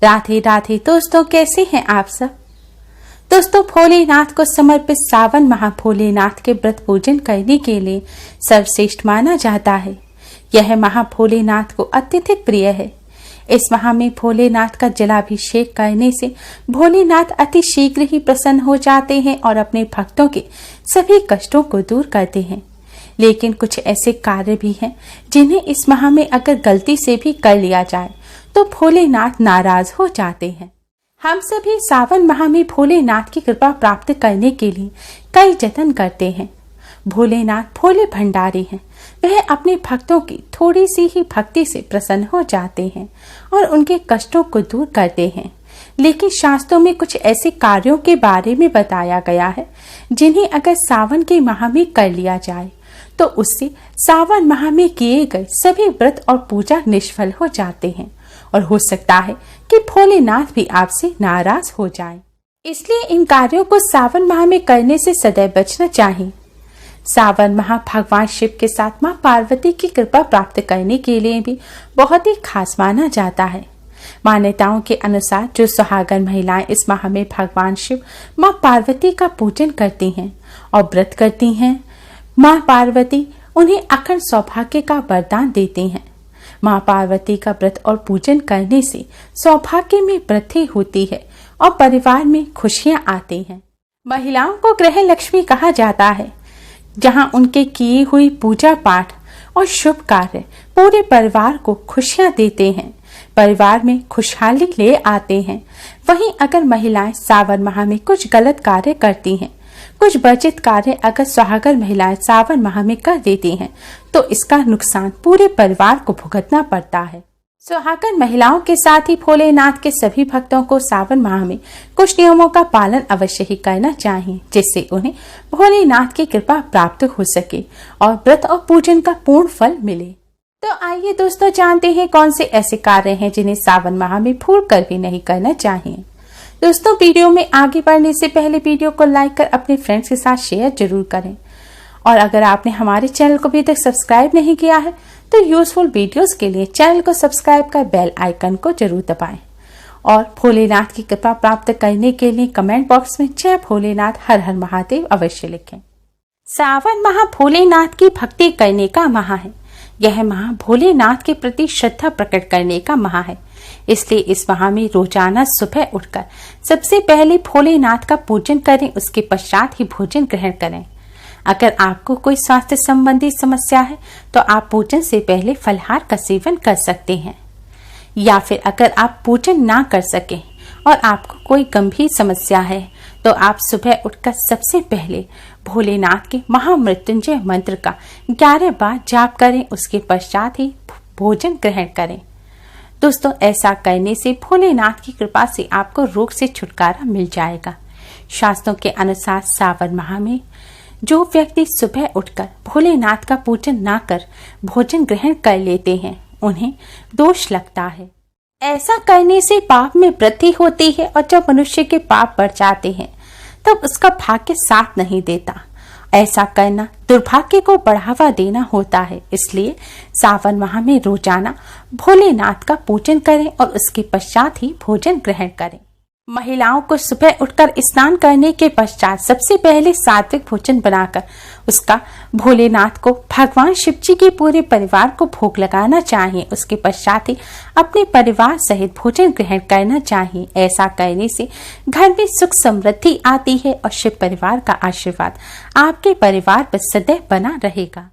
राधे राधे दोस्तों, कैसे हैं आप सब। दोस्तों, भोलेनाथ को समर्पित सावन माह भोलेनाथ के व्रत पूजन करने के लिए सर्वश्रेष्ठ माना जाता है। यह माह भोलेनाथ को अत्यधिक प्रिय है। इस माह में भोलेनाथ का जलाभिषेक करने से भोलेनाथ अति शीघ्र ही प्रसन्न हो जाते हैं और अपने भक्तों के सभी कष्टों को दूर करते हैं। लेकिन कुछ ऐसे कार्य भी हैं जिन्हें इस माह में अगर गलती से भी कर लिया जाए तो भोलेनाथ नाराज हो जाते हैं। हम सभी सावन माह में भोलेनाथ की कृपा प्राप्त करने के लिए कई जतन करते हैं। भोलेनाथ भोले भंडारी हैं। वह अपने भक्तों की थोड़ी सी ही भक्ति से प्रसन्न हो जाते हैं और उनके कष्टों को दूर करते हैं। लेकिन शास्त्रों में कुछ ऐसे कार्यों के बारे में बताया गया है जिन्हें अगर सावन के माह में कर लिया जाए तो उससे सावन माह में किए गए सभी व्रत और पूजा निष्फल हो जाते हैं और हो सकता है कि भोलेनाथ भी आपसे नाराज हो जाएं। इसलिए इन कार्यों को सावन माह में करने से सदैव बचना चाहिए। सावन माह भगवान शिव के साथ मां पार्वती की कृपा प्राप्त करने के लिए भी बहुत ही खास माना जाता है। मान्यताओं के अनुसार जो सुहागन महिलाएं इस माह में भगवान शिव मां पार्वती का पूजन करती हैं और व्रत करती हैं, मां पार्वती उन्हें अखंड सौभाग्य का वरदान देती हैं। मां पार्वती का व्रत और पूजन करने से सौभाग्य में वृद्धि होती है और परिवार में खुशियां आती हैं। महिलाओं को ग्रह लक्ष्मी कहा जाता है, जहां उनके किए हुई पूजा पाठ और शुभ कार्य पूरे परिवार को खुशियां देते हैं, परिवार में खुशहाली ले आते हैं। वहीं अगर महिलाएं सावन माह में कुछ गलत कार्य करती हैं, कुछ वर्जित कार्य अगर सुहागन महिलाएं सावन माह में कर देती हैं तो इसका नुकसान पूरे परिवार को भुगतना पड़ता है। सुहागन महिलाओं के साथ ही भोलेनाथ के सभी भक्तों को सावन माह में कुछ नियमों का पालन अवश्य ही करना चाहिए, जिससे उन्हें भोलेनाथ की कृपा प्राप्त हो सके और व्रत और पूजन का पूर्ण फल मिले। तो आइए दोस्तों, जानते हैं कौन से ऐसे कार्य हैं जिन्हें सावन माह में भूल कर भी नहीं करना चाहिए। दोस्तों, वीडियो में आगे बढ़ने से पहले वीडियो को लाइक कर अपने फ्रेंड्स के साथ शेयर जरूर करें और अगर आपने हमारे चैनल को अभी तक सब्सक्राइब नहीं किया है तो यूजफुल वीडियोस के लिए चैनल को सब्सक्राइब कर बेल आइकन को जरूर दबाएं और भोलेनाथ की कृपा प्राप्त करने के लिए कमेंट बॉक्स में जय भोलेनाथ हर हर महादेव अवश्य लिखें। सावन माह भोलेनाथ की भक्ति करने का माह है। यह माह भोलेनाथ के प्रति श्रद्धा प्रकट करने का माह है। इसलिए इस माह में रोजाना सुबह उठकर सबसे पहले भोलेनाथ का पूजन करें, उसके पश्चात ही भोजन ग्रहण करें। अगर आपको कोई स्वास्थ्य संबंधी समस्या है तो आप पूजन से पहले फलहार का सेवन कर सकते हैं, या फिर अगर आप पूजन ना कर सकें और आपको कोई गंभीर समस्या है तो आप सुबह उठकर सबसे पहले भोलेनाथ के महामृत्युंजय मंत्र का 11 बार जाप करें, उसके पश्चात ही भोजन ग्रहण करें। दोस्तों, ऐसा करने से भोलेनाथ की कृपा से आपको रोग से छुटकारा मिल जाएगा। शास्त्रों के अनुसार सावन माह में जो व्यक्ति सुबह उठकर भोलेनाथ का पूजन ना कर भोजन ग्रहण कर लेते हैं उन्हें दोष लगता है। ऐसा करने से पाप में वृद्धि होती है और जब मनुष्य के पाप बढ़ जाते हैं तब उसका भाग्य साथ नहीं देता। ऐसा करना दुर्भाग्य को बढ़ावा देना होता है। इसलिए सावन माह में रोजाना भोलेनाथ का पूजन करें और उसके पश्चात ही भोजन ग्रहण करें। महिलाओं को सुबह उठकर स्नान करने के पश्चात सबसे पहले सात्विक भोजन बनाकर उसका भोलेनाथ को भगवान शिव जी के पूरे परिवार को भोग लगाना चाहिए। उसके पश्चात ही अपने परिवार सहित भोजन ग्रहण करना चाहिए। ऐसा करने से घर में सुख समृद्धि आती है और शिव परिवार का आशीर्वाद आपके परिवार पर सदैव बना रहेगा।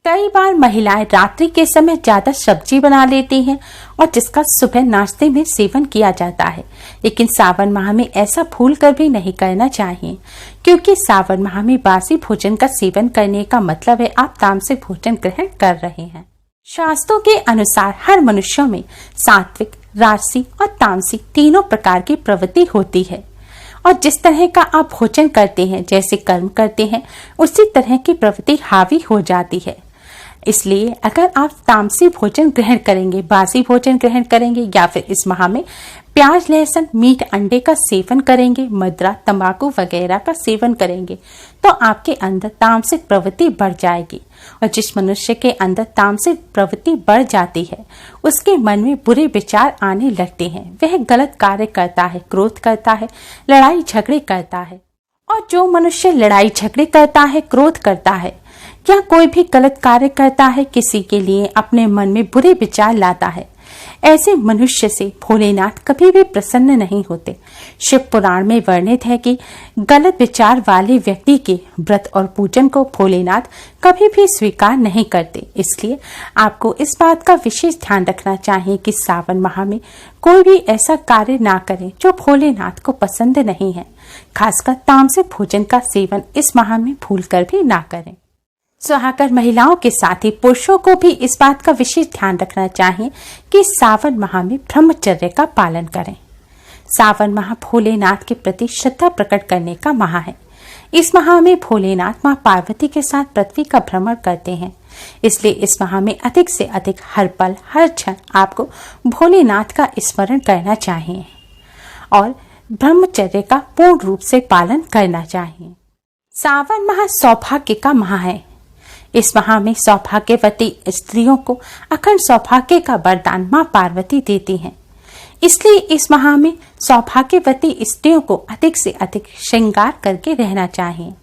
कई बार महिलाएं रात्रि के समय ज्यादा सब्जी बना लेती हैं और जिसका सुबह नाश्ते में सेवन किया जाता है, लेकिन सावन माह में ऐसा भूल कर भी नहीं करना चाहिए, क्योंकि सावन माह में बासी भोजन का सेवन करने का मतलब है आप तामसिक भोजन ग्रहण कर रहे हैं। शास्त्रों के अनुसार हर मनुष्यों में सात्विक, राजसी और तामसिक तीनों प्रकार की प्रवृत्ति होती है और जिस तरह का आप भोजन करते हैं, जैसे कर्म करते हैं, उसी तरह की प्रवृत्ति हावी हो जाती है। इसलिए अगर आप तामसी भोजन ग्रहण करेंगे, बासी भोजन ग्रहण करेंगे या फिर इस माह में प्याज, लहसुन, मीट, अंडे का सेवन करेंगे, मदिरा, तंबाकू वगैरह का सेवन करेंगे तो आपके अंदर तामसिक प्रवृत्ति बढ़ जाएगी। और जिस मनुष्य के अंदर तामसिक प्रवृत्ति बढ़ जाती है उसके मन में बुरे विचार आने लगते हैं। वह गलत कार्य करता है, क्रोध करता है, लड़ाई झगड़े करता है। और जो मनुष्य लड़ाई झगड़े करता है, क्रोध करता है या कोई भी गलत कार्य करता है, किसी के लिए अपने मन में बुरे विचार लाता है, ऐसे मनुष्य से भोलेनाथ कभी भी प्रसन्न नहीं होते। शिव पुराण में वर्णित है कि गलत विचार वाले व्यक्ति के व्रत और पूजन को भोलेनाथ कभी भी स्वीकार नहीं करते। इसलिए आपको इस बात का विशेष ध्यान रखना चाहिए कि सावन माह में कोई भी ऐसा कार्य ना करें जो भोलेनाथ को पसंद नहीं है। खासकर तामसिक भोजन का सेवन इस माह में भूलकर भी ना करें। सुहागर महिलाओं के साथ ही पुरुषों को भी इस बात का विशेष ध्यान रखना चाहिए कि सावन माह में ब्रह्मचर्य का पालन करें। सावन माह भोलेनाथ के प्रति श्रद्धा प्रकट करने का माह है। इस माह में भोलेनाथ मां पार्वती के साथ पृथ्वी का भ्रमण करते हैं। इसलिए इस माह में अधिक से अधिक हर पल हर क्षण आपको भोलेनाथ का स्मरण करना चाहिए और ब्रह्मचर्य का पूर्ण रूप से पालन करना चाहिए। सावन माह सौभाग्य का माह है। इस माह में सौभाग्यवती स्त्रियों को अखंड सौभाग्य का वरदान मां पार्वती देती हैं। इसलिए इस माह में सौभाग्यवती स्त्रियों को अधिक से अधिक श्रृंगार करके रहना चाहिए।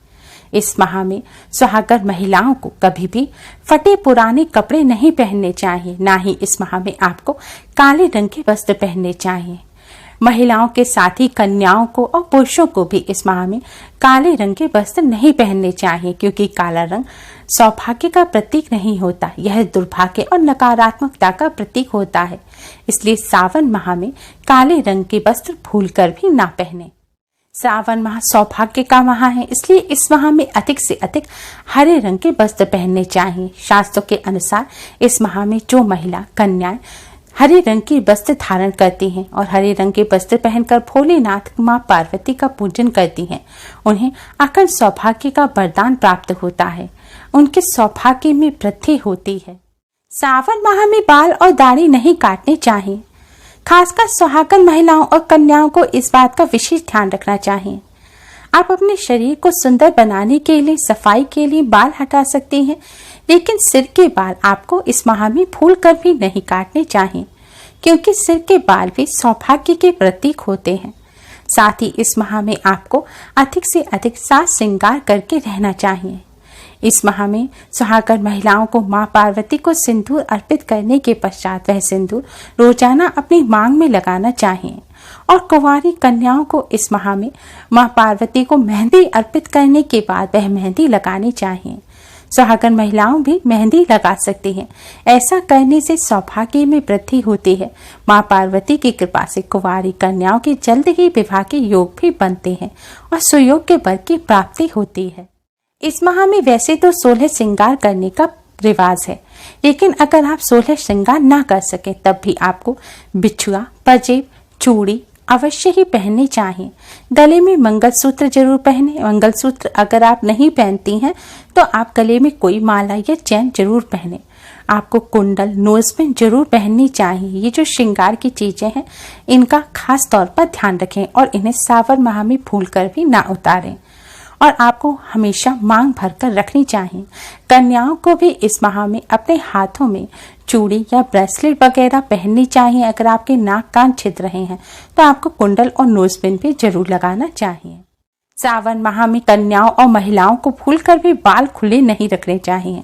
इस माह में सुहागर महिलाओं को कभी भी फटे पुराने कपड़े नहीं पहनने चाहिए। ना ही इस माह में आपको काले रंग के वस्त्र पहनने चाहिए। महिलाओं के साथ ही कन्याओं को और पुरुषों को भी इस माह में काले रंग के वस्त्र नहीं पहनने चाहिए, क्योंकि काला रंग सौभाग्य का प्रतीक नहीं होता, यह दुर्भाग्य और नकारात्मकता का प्रतीक होता है। इसलिए सावन माह में काले रंग के वस्त्र भूलकर भी ना पहने। सावन माह सौभाग्य का माह है, इसलिए इस माह में अधिक से अधिक हरे रंग के वस्त्र पहनने चाहिए। शास्त्रों के अनुसार इस माह में जो महिला कन्याएं हरे रंग की वस्त्र धारण करती हैं और हरे रंग के वस्त्र पहनकर भोलेनाथ मां पार्वती का पूजन करती हैं, उन्हें अखंड सौभाग्य का वरदान प्राप्त होता है। उनके सौभाग्य में वृद्धि होती है। सावन माह में बाल और दाढ़ी नहीं काटने चाहिए। खासकर सुहागन महिलाओं और कन्याओं को इस बात का विशेष ध्यान रखना चाहिए। आप अपने शरीर को सुंदर बनाने के लिए, सफाई के लिए बाल हटा सकते हैं, लेकिन सिर के बाल आपको इस माह में भूल कर भी नहीं काटने चाहिए, क्योंकि सिर के बाल भी सौभाग्य के प्रतीक होते हैं। साथ ही इस माह में आपको अधिक से अधिक साज श्रृंगार करके रहना चाहिए। इस माह में सुहागन महिलाओं को मां पार्वती को सिंदूर अर्पित करने के पश्चात वह सिंदूर रोजाना अपनी मांग में लगाना चाहिए। और कुंवारी कन्याओं को इस माह में मां पार्वती को मेहंदी अर्पित करने के बाद वह मेहंदी लगानी चाहिए। सुहागन महिलाओं भी मेहंदी लगा सकती हैं। ऐसा करने से सौभाग्य में वृद्धि होती है। मां पार्वती की कृपा से कुंवारी कन्याओं के जल्द ही विवाह के योग भी बनते हैं और सुयोग के वर की प्राप्ति होती है। इस माह में वैसे तो 16 श्रृंगार करने का रिवाज है, लेकिन अगर आप 16 श्रृंगार ना कर सके तब भी आपको बिछुआ, पंजेब, चूड़ी अवश्य ही पहननी चाहिए। गले में मंगलसूत्र जरूर पहने। मंगलसूत्र अगर आप नहीं पहनती हैं तो आप गले में कोई माला या चैन जरूर पहने। आपको कुंडल, नोजपिन जरूर पहननी चाहिए। ये जो श्रृंगार की चीजें हैं इनका खास तौर पर ध्यान रखें और इन्हें सावन माह में भूलकर भी ना उतारें। और आपको हमेशा मांग भरकर रखनी चाहिए। कन्याओं को भी इस माह में अपने हाथों में चूड़ी या ब्रेसलेट वगैरह पहननी चाहिए। अगर आपके नाक कान छिद रहे हैं तो आपको कुंडल और नोजपिन भी जरूर लगाना चाहिए। सावन माह में कन्याओं और महिलाओं को भूलकर भी बाल खुले नहीं रखने चाहिए।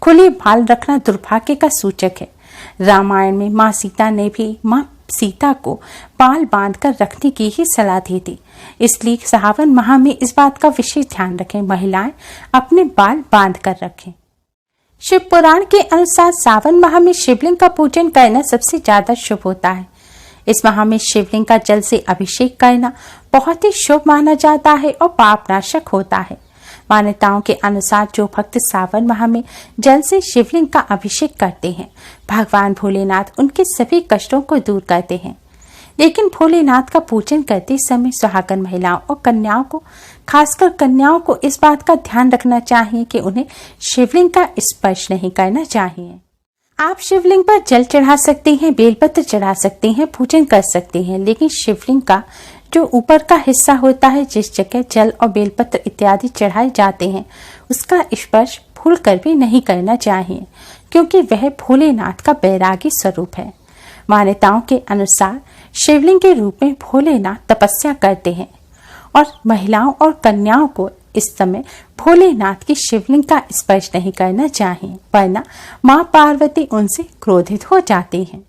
खुले बाल रखना दुर्भाग्य का सूचक है। रामायण में माँ सीता ने भी माँ सीता को बाल बांधकर रखने की ही सलाह दी थी। इसलिए सावन माह में इस बात का विशेष ध्यान रखें, महिलाएं अपने बाल बांध कर रखें। शिव पुराण के अनुसार सावन माह में शिवलिंग का पूजन करना सबसे ज्यादा शुभ होता है। इस माह में शिवलिंग का जल से अभिषेक करना बहुत ही शुभ माना जाता है और पाप नाशक होता है। मान्यताओं के अनुसार जो भक्त सावन माह में जल से शिवलिंग का अभिषेक करते हैं, भगवान भोलेनाथ उनके सभी कष्टों को दूर करते हैं। लेकिन भोलेनाथ का पूजन करते समय सुहागन महिलाओं और कन्याओं को, खासकर कन्याओं को, इस बात का ध्यान रखना चाहिए कि उन्हें शिवलिंग का स्पर्श नहीं करना चाहिए। आप शिवलिंग पर जल चढ़ा सकते हैं, बेलपत्र चढ़ा सकते हैं, पूजन कर सकते हैं, लेकिन शिवलिंग का जो ऊपर का हिस्सा होता है, जिस जगह जल और बेलपत्र इत्यादि चढ़ाए जाते हैं, उसका स्पर्श भूल कर भी नहीं करना चाहिए, क्योंकि वह भोलेनाथ का बैरागी स्वरूप है। मान्यताओं के अनुसार शिवलिंग के रूप में भोलेनाथ तपस्या करते हैं और महिलाओं और कन्याओं को इस समय भोलेनाथ की शिवलिंग का स्पर्श नहीं करना चाहिए, वरना मां पार्वती उनसे क्रोधित हो जाती हैं।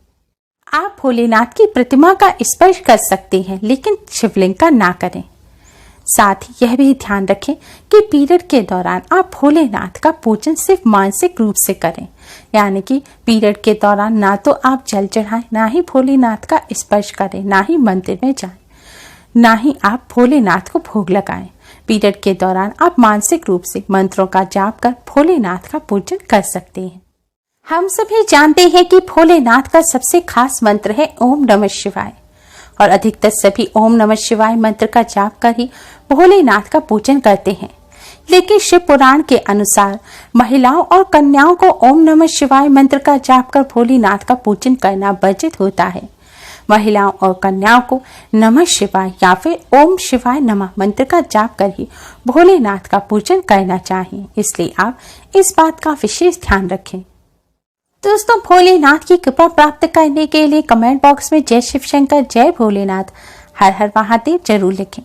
आप भोलेनाथ की प्रतिमा का स्पर्श कर सकते हैं, लेकिन शिवलिंग का ना करें। साथ ही यह भी ध्यान रखें कि पीरियड के दौरान आप भोलेनाथ का पूजन सिर्फ मानसिक रूप से करें, यानी कि पीरियड के दौरान ना तो आप जल चढ़ाएं, ना ही भोलेनाथ का स्पर्श करें, ना ही मंदिर में जाएं, ना ही आप भोलेनाथ को भोग लगाएं। पीरियड के दौरान आप मानसिक रूप से मंत्रों का जाप कर भोलेनाथ का पूजन कर सकते हैं। हम सभी जानते हैं कि भोलेनाथ का सबसे खास मंत्र है ओम नमः शिवाय, और अधिकतर सभी ओम नमः शिवाय मंत्र का जाप कर ही भोलेनाथ का पूजन करते हैं। लेकिन शिव पुराण के अनुसार महिलाओं और कन्याओं को ओम नमः शिवाय मंत्र का जाप कर भोलेनाथ का पूजन करना वर्जित होता है। महिलाओं और कन्याओं को नमः शिवाय या फिर ओम शिवाय नमः मंत्र का जाप कर ही भोलेनाथ का पूजन करना चाहिए, इसलिए आप इस बात का विशेष ध्यान रखें। दोस्तों, भोलेनाथ की कृपा प्राप्त करने के लिए कमेंट बॉक्स में जय शिव शंकर, जय भोलेनाथ, हर हर महादेव जरूर लिखें।